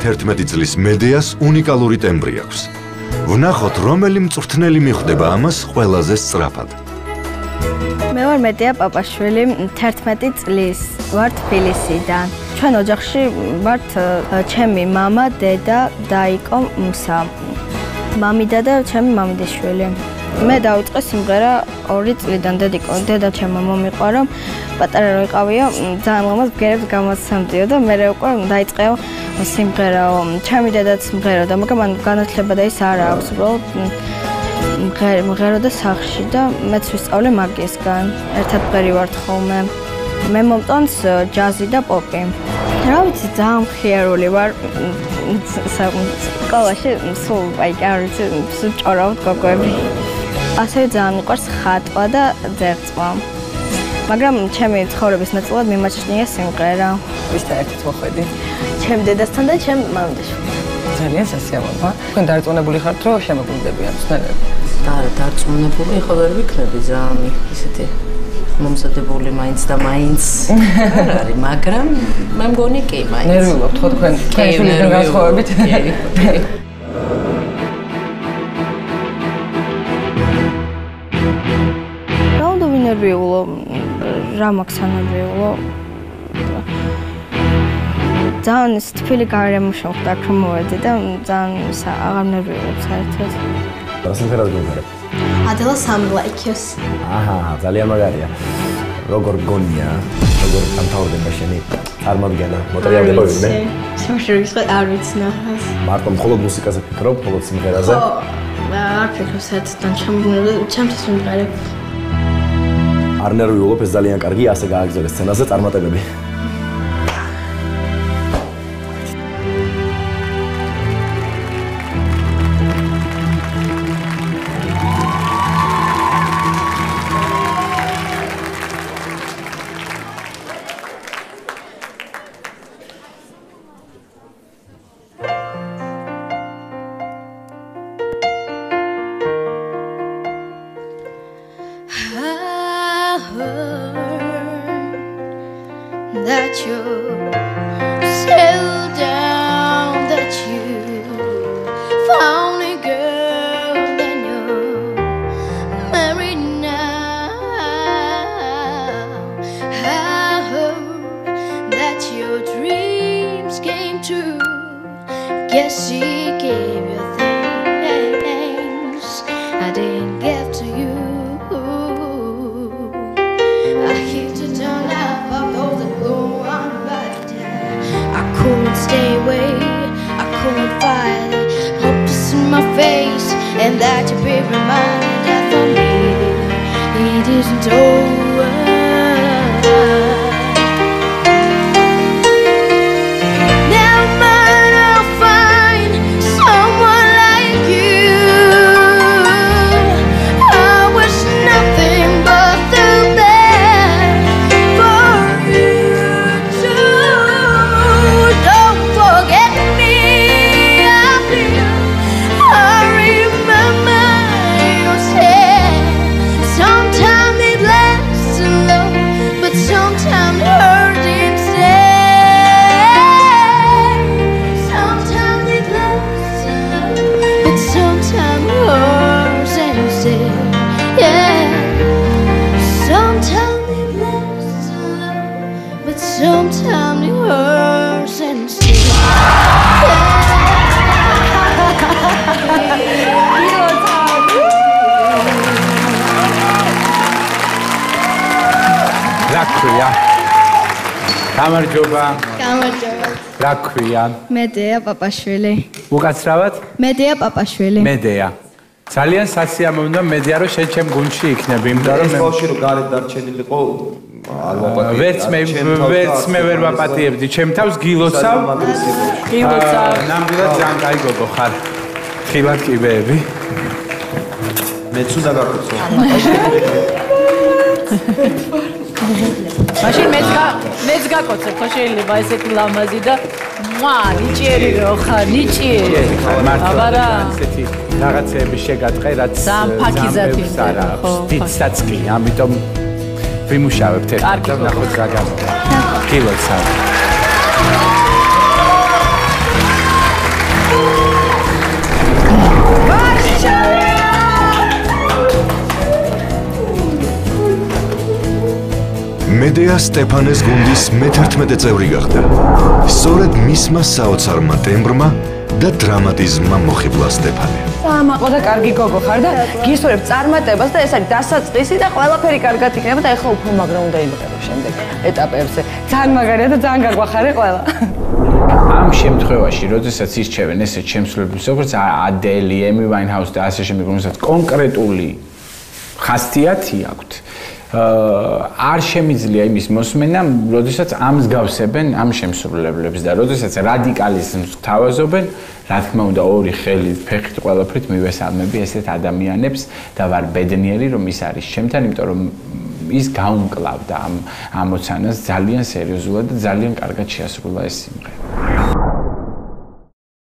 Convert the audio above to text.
31 წლის მედეას უნიკალური ტემბრი აქვს. ვნახოთ, რომელი მწვრთნელი მიხვდება ამას ყველაზე სწრაფად. მე ვარ მედეა პაპაშვილი, 11 წლის, ვარ თბილისიდან. ჩვენ ოჯახში ვართ ჩემი მამა, დედა, დაიკო, მსა. მამიდა და ჩემი მამიდაშვილი. მე დავიწყე სიმღერა 2 წლიდან, დედა ჩემმა მომიყვა, რომ პატარა რო იყავია, ძალიან მომას ბგერებს გამოსცემდიო და მე უკვე დაიწყეო სიმღერაო. ჩემი დედაც მღეროდა, მაგრამ მან განათლება და ის არ აქვს, უბრალოდ მღეროდა სახლში და მეც ვისწავლე მაგისგან. ერთად ბგერი ვართ ხოლმე. მე მომწონს ჯაზი და პოპი. რა ვიცი, ძალიან მხიარული ვარ. სკოლაში სულ აი არ ვიცი, სულ ჭორავთ გოგოები. ასევე ძალიან მიყვარს ხატვა და ძერწვა. მაგრამ ჩემი ცხოვრების ნაწილად მიმაჩნია სიმღერა. ვისთან ერთად მოხვედი? ჩემ დედასთან და ჩემ მამიდაშვილთან. ძალიან სასიამოვნოა. თქვენ დარწმუნებული ხართ, რომ შემოგვიმდებიან მსმენელები? დარწმუნებული ხო ვერ ვიქნები ძალიან ისეთი მომზადებული მაინც და მაინც არ არის, მაგრამ მე მგონი კი მაინც. ნერვიულობთ ხო თქვენ შვილიდან განსხვავებით? რა უნდა ვინერვიულო? რა მაქვს ანერვიულო? ძალიან თბილი გარემოში ვხდარ, რომ მოვედი და ძალიან აღარ ნერვიულობ საერთოდ. რა სიმღერას გიმღერებ? ადელა სამლაიქოს. აჰა, ძალიან მაგარია. როგორ გონია, როგორ გამთავრდება შენი წარმოდგენა? მოტრიალდება ვინმე? შემოშორების ხო არ ვიცნახავს. მარტო მხოლოდ მუსიკაზე ფიქრობ, მხოლოდ სიმღერაზე? ხო, არ ფიქრობ საერთოდ, ჩემთვის ვიმღერებ. არ ნერვიულობ, ეს ძალიან კარგი, ასე გააგრძელე სცენაზე წარმატებები. That you settled down, that you found a girl, then you're married now. I heard that your dreams came true. Guess she gave you things I didn't give to you. I hate to turn out of those I couldn't stay away, I couldn't fight it. Hope to see my face and that you'll be reminded that for me it isn't over. Never mind, I'll find someone like you. I wish nothing but the best for you too. Don't forget me, I remember you said sometimes it lasts in love, but sometimes it hurts instead. Sometimes it lasts in love, but sometimes it hurts instead. Yeah, sometimes it lasts in love, but sometimes it hurts instead. რა ქვია? გამარჯობა. გამარჯობა. რა ქვია? მედეა პაპაშვილი. უკაცრავად? მედეა პაპაშვილი. მედეა. ძალიან სასიამოვნოა მედეა რომ შენ ჩემ გუნდში იქნები, იმიტომ რომ ეს ბავშვი რო გარეთ დარჩენილიყო, ვერც მე ვერ ვაპატიებდი ჩემ თავს გილოცავ. ნამდვილად ძალიან კაი გოგო ხარ. ხილად კიბეები. მეც უნდა გაკოცო. მაშინ მეც გაკოცებ, ხო შეიძლება ესეთი ლამაზი და ნიჭიერი რო ხარ, ნიჭიერი. აბა რა. ესეთი რაღაცეები შეგატყე, რაც ფაქიზათი არა აქვს. დიდსაც კი, ამიტომ ვიმუშავებთ ერთად და ნახოთ რა გამოვა. გილოცავ. მედეა სტეფანეს გუნდის მე-11 წევრი გახდა. სწორედ მისმა საოცარმა ტემბრმა და დრამატიზმმა მოხიბლა სტეფანე. სამაყო და კარგი გოგო ხარ და გისურვებ წარმატებას და ეს არის დასაწყისი და ყველაფერი კარგად იქნება და ეხლა უფრო მაგრა უნდა იმღერო შემდეგ ეტაპებზე. ძალიან მაგარია და ძალიან გაგვახარე ყველა. ამ შემთხვევაში, როდესაც ისჩევენ ესეთ შემსრულებლებს, როგორც ადელი, ემი ვაინჰაუსი და ასე შემდეგ, რომელსაც კონკრეტული ხასიათი აქვთ, არ შემიძლია იმის მოსმენა, როდესაც ამსგავსებენ ამ შემსრულებლებს და როდესაც რადიკალიზმს თავაზობენ, რა თქმა უნდა, ორი ხელით, ფეხით, ყველაფრით მივესალმები ესეთ ადამიანებს და ვარ ბედნიერი, რომ ის არის ჩემთან, იმიტომ რომ ის გაუმკლავდა ამ ამოცანას ძალიან სერიოზულად და ძალიან კარგად შეასრულა ეს სიმღერა.